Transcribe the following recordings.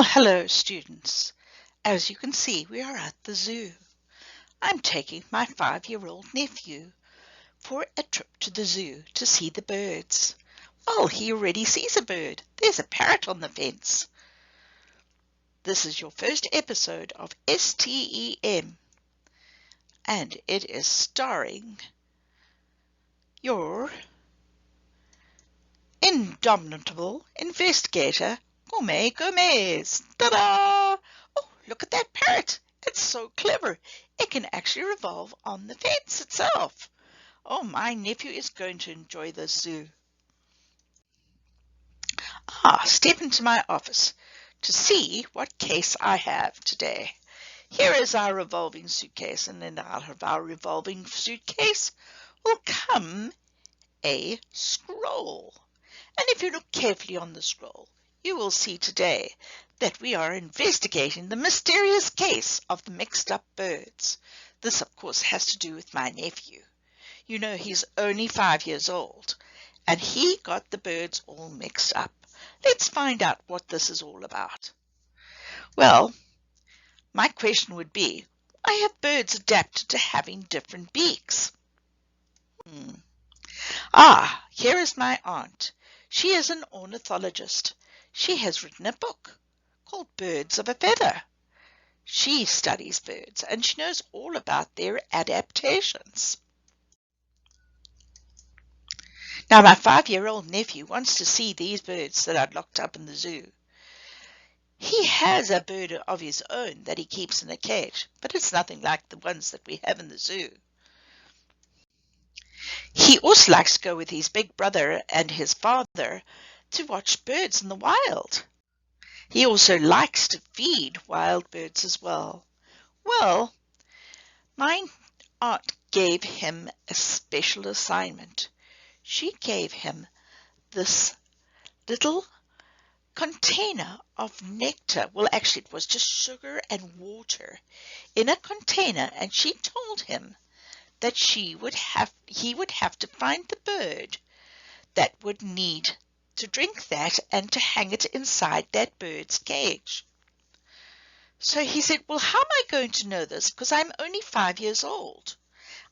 Well, hello, students. As you can see, we are at the zoo. I'm taking my 5-year-old nephew for a trip to the zoo to see the birds. Well, he already sees a bird. There's a parrot on the fence. This is your first episode of STEM, and it is starring your indomitable investigator, Gourmet Gomez. Ta-da! Oh, look at that parrot. It's so clever. It can actually revolve on the fence itself. Oh, my nephew is going to enjoy the zoo. Step into my office to see what case I have today. Here is our revolving suitcase, and then out of our revolving suitcase will come a scroll. And if you look carefully on the scroll, you will see today that we are investigating the mysterious case of the mixed up birds. This, of course, has to do with my nephew. You know, he's only 5 years old, and he got the birds all mixed up. Let's find out what this is all about. Well, my question would be, why have birds adapted to having different beaks? Here is my aunt. She is an ornithologist. She has written a book called Birds of a Feather. She studies birds and she knows all about their adaptations. Now, my 5-year-old nephew wants to see these birds that I've locked up in the zoo. He has a bird of his own that he keeps in a cage, but it's nothing like the ones that we have in the zoo. He also likes to go with his big brother and his father to watch birds in the wild. He also likes to feed wild birds as well. Well, my aunt gave him a special assignment. She gave him this little container of nectar. Well, actually, it was just sugar and water in a container, and she told him that he would have to find the bird that would need to drink that and to hang it inside that bird's cage. So he said, well, how am I going to know this? Because I'm only 5 years old.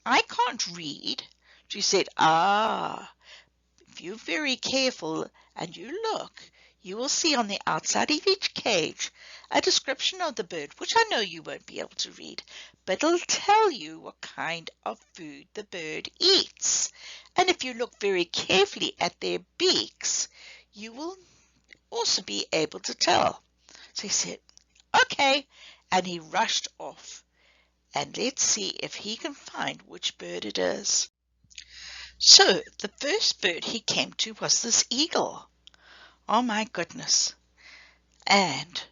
I can't read. She said, if you're very careful and you look, you will see on the outside of each cage a description of the bird, which I know you won't be able to read, but it'll tell you what kind of food the bird eats. And if you look very carefully at their beaks, you will also be able to tell. So he said, okay, and he rushed off. And let's see if he can find which bird it is. So the first bird he came to was this eagle. Oh my goodness. And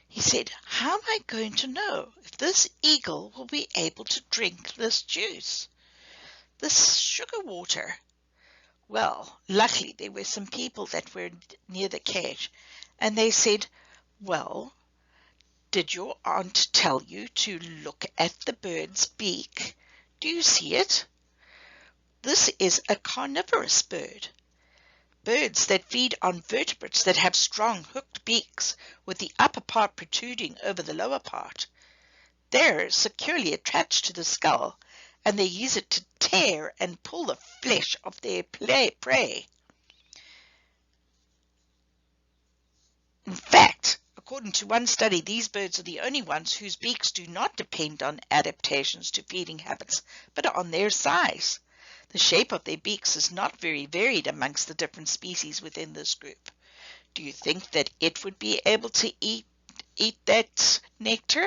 he said, how am I going to know if this eagle will be able to drink this juice, this sugar water? Well, luckily there were some people that were near the cage, and they said, well, did your aunt tell you to look at the bird's beak? Do you see it? This is a carnivorous bird. Birds that feed on vertebrates that have strong hooked beaks with the upper part protruding over the lower part. They're securely attached to the skull, and they use it to tear and pull the flesh of their prey. In fact, according to one study, these birds are the only ones whose beaks do not depend on adaptations to feeding habits, but on their size. The shape of their beaks is not very varied amongst the different species within this group. Do you think that it would be able to eat that nectar?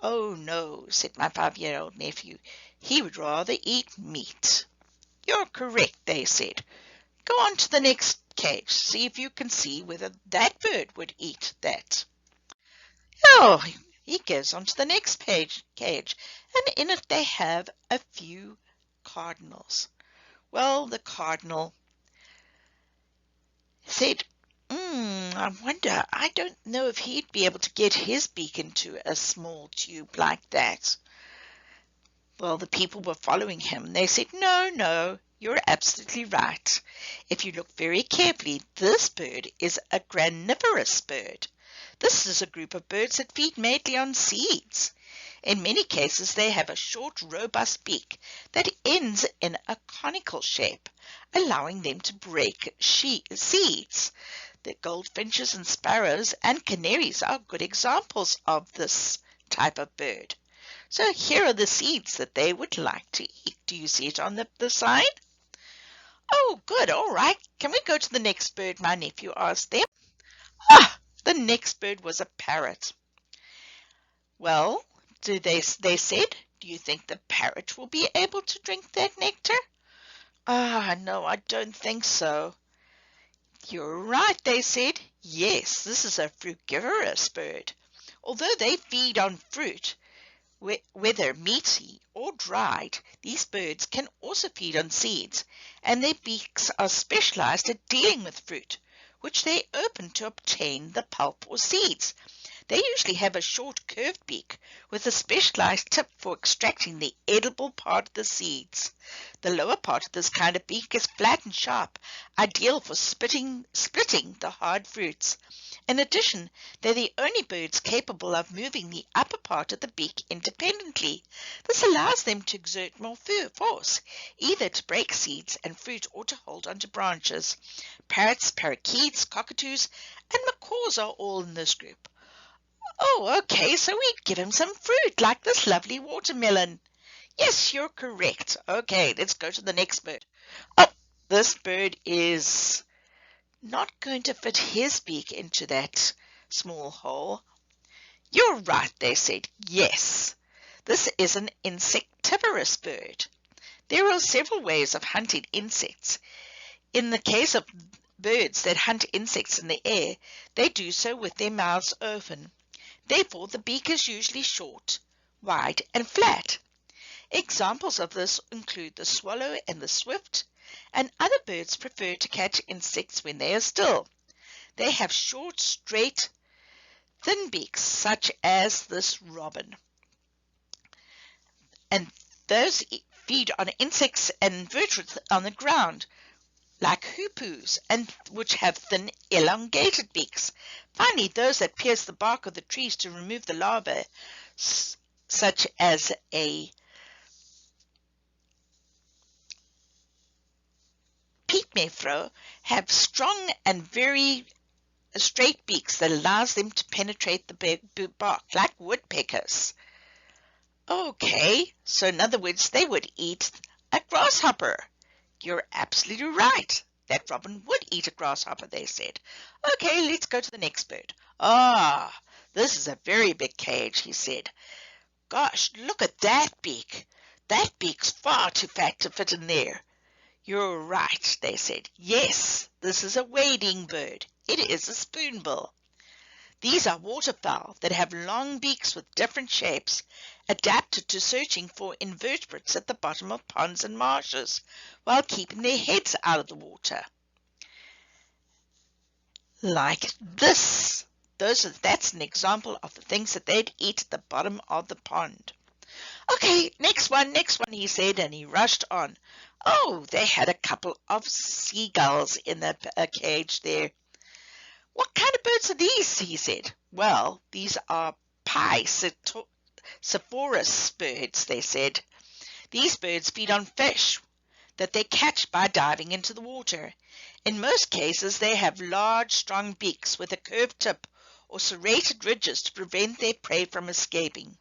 Oh no, said my 5-year-old nephew. He would rather eat meat. You're correct, they said. Go on to the next cage. See if you can see whether that bird would eat that. Oh, he goes on to the next cage, and in it they have a few cardinals. Well, the cardinal said, I wonder, I don't know if he'd be able to get his beak into a small tube like that. Well, the people were following him. They said, no, you're absolutely right. If you look very carefully, this bird is a granivorous bird. This is a group of birds that feed mainly on seeds. In many cases, they have a short, robust beak that ends in a conical shape, allowing them to break seeds. The goldfinches and sparrows and canaries are good examples of this type of bird. So here are the seeds that they would like to eat. Do you see it on the side? Oh, good. All right. Can we go to the next bird? My nephew asked them. Ah, the next bird was a parrot. Well, they said, do you think the parrot will be able to drink that nectar? Ah, no, I don't think so. You're right, they said. Yes, this is a frugivorous bird. Although they feed on fruit, whether meaty or dried, these birds can also feed on seeds, and their beaks are specialized at dealing with fruit, which they open to obtain the pulp or seeds. They usually have a short curved beak with a specialized tip for extracting the edible part of the seeds. The lower part of this kind of beak is flat and sharp, ideal for splitting the hard fruits. In addition, they're the only birds capable of moving the upper part of the beak independently. This allows them to exert more force, either to break seeds and fruit or to hold onto branches. Parrots, parakeets, cockatoos, and macaws are all in this group. Oh, okay, so we give him some fruit, like this lovely watermelon. Yes, you're correct. Okay, let's go to the next bird. Oh, this bird is not going to fit his beak into that small hole. You're right, they said. Yes, this is an insectivorous bird. There are several ways of hunting insects. In the case of birds that hunt insects in the air, they do so with their mouths open. Therefore, the beak is usually short, wide, and flat. Examples of this include the swallow and the swift, and other birds prefer to catch insects when they are still. They have short, straight, thin beaks, such as this robin. And those feed on insects and invertebrates on the ground, like hoopoes, and which have thin, elongated beaks. Finally, those that pierce the bark of the trees to remove the larvae, such as a peat mayflower, have strong and very straight beaks that allows them to penetrate the bark, like woodpeckers. Okay, so in other words, they would eat a grasshopper. You're absolutely right. That robin would eat a grasshopper, they said. Okay, let's go to the next bird. Ah, this is a very big cage, he said. Gosh, look at that beak. That beak's far too fat to fit in there. You're right, they said. Yes, this is a wading bird. It is a spoonbill. These are waterfowl that have long beaks with different shapes, adapted to searching for invertebrates at the bottom of ponds and marshes, while keeping their heads out of the water. Like this. That's an example of the things that they'd eat at the bottom of the pond. Okay, next one, he said, and he rushed on. Oh, they had a couple of seagulls in the cage there. What kind of birds are these? He said. Well, these are Piscivorous birds, they said. These birds feed on fish that they catch by diving into the water. In most cases, they have large, strong beaks with a curved tip or serrated ridges to prevent their prey from escaping.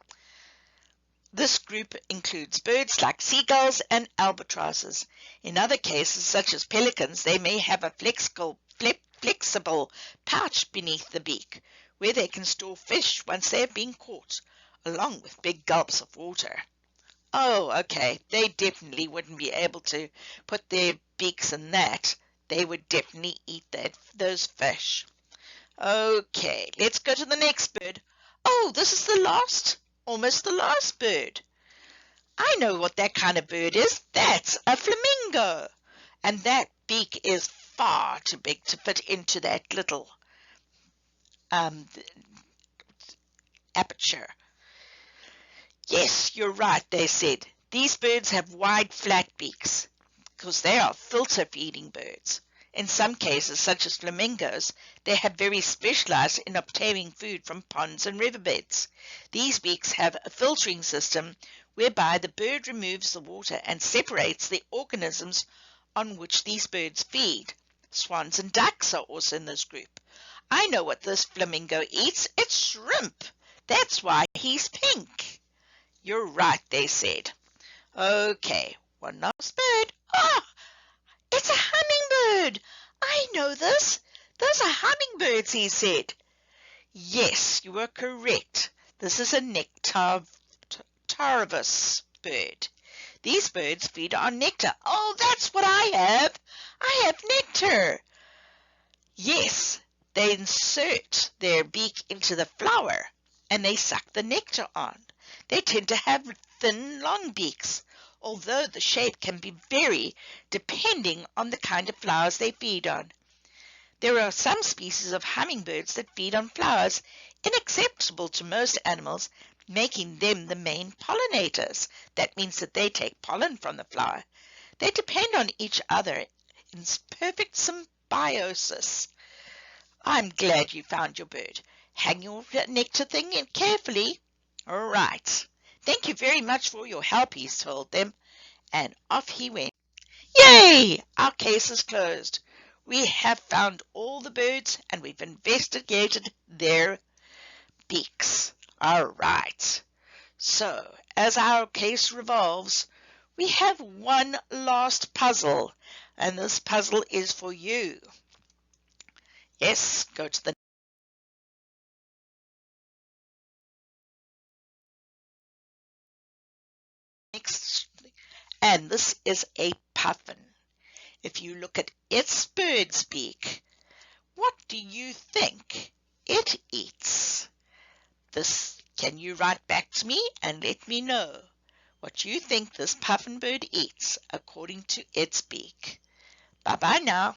This group includes birds like seagulls and albatrosses. In other cases, such as pelicans, they may have a flexible pouch beneath the beak, where they can store fish once they have been caught, along with big gulps of water. Oh, okay, they definitely wouldn't be able to put their beaks in that. They would definitely eat those fish. Okay, let's go to the next bird. Oh, this is almost the last bird. I know what that kind of bird is. That's a flamingo. And that beak is far too big to fit into that little aperture. Yes, you're right, they said. These birds have wide, flat beaks because they are filter-feeding birds. In some cases, such as flamingos, they have very specialized in obtaining food from ponds and riverbeds. These beaks have a filtering system whereby the bird removes the water and separates the organisms on which these birds feed. Swans and ducks are also in this group. I know what this flamingo eats. It's shrimp. That's why he's pink. You're right, they said. Okay, one last bird. Ah, it's a hummingbird. I know this. Those are hummingbirds, he said. Yes, you are correct. This is a nectarivus bird. These birds feed on nectar. Oh, that's what I have. I have nectar. Yes, they insert their beak into the flower and they suck the nectar on. They tend to have thin, long beaks, although the shape can be vary depending on the kind of flowers they feed on. There are some species of hummingbirds that feed on flowers inaccessible to most animals, making them the main pollinators. That means that they take pollen from the flower. They depend on each other in perfect symbiosis. I'm glad you found your bird. Hang your nectar thing in carefully. All right. Thank you very much for your help, he told them, and off he went. Yay! Our case is closed. We have found all the birds and we've investigated their beaks. All right. So, as our case revolves, we have one last puzzle, and this puzzle is for you. Yes, go to the next. And this is a puffin. If you look at its bird's beak, what do you think it eats? This, can you write back to me and let me know what you think this puffin bird eats according to its beak? Bye-bye now.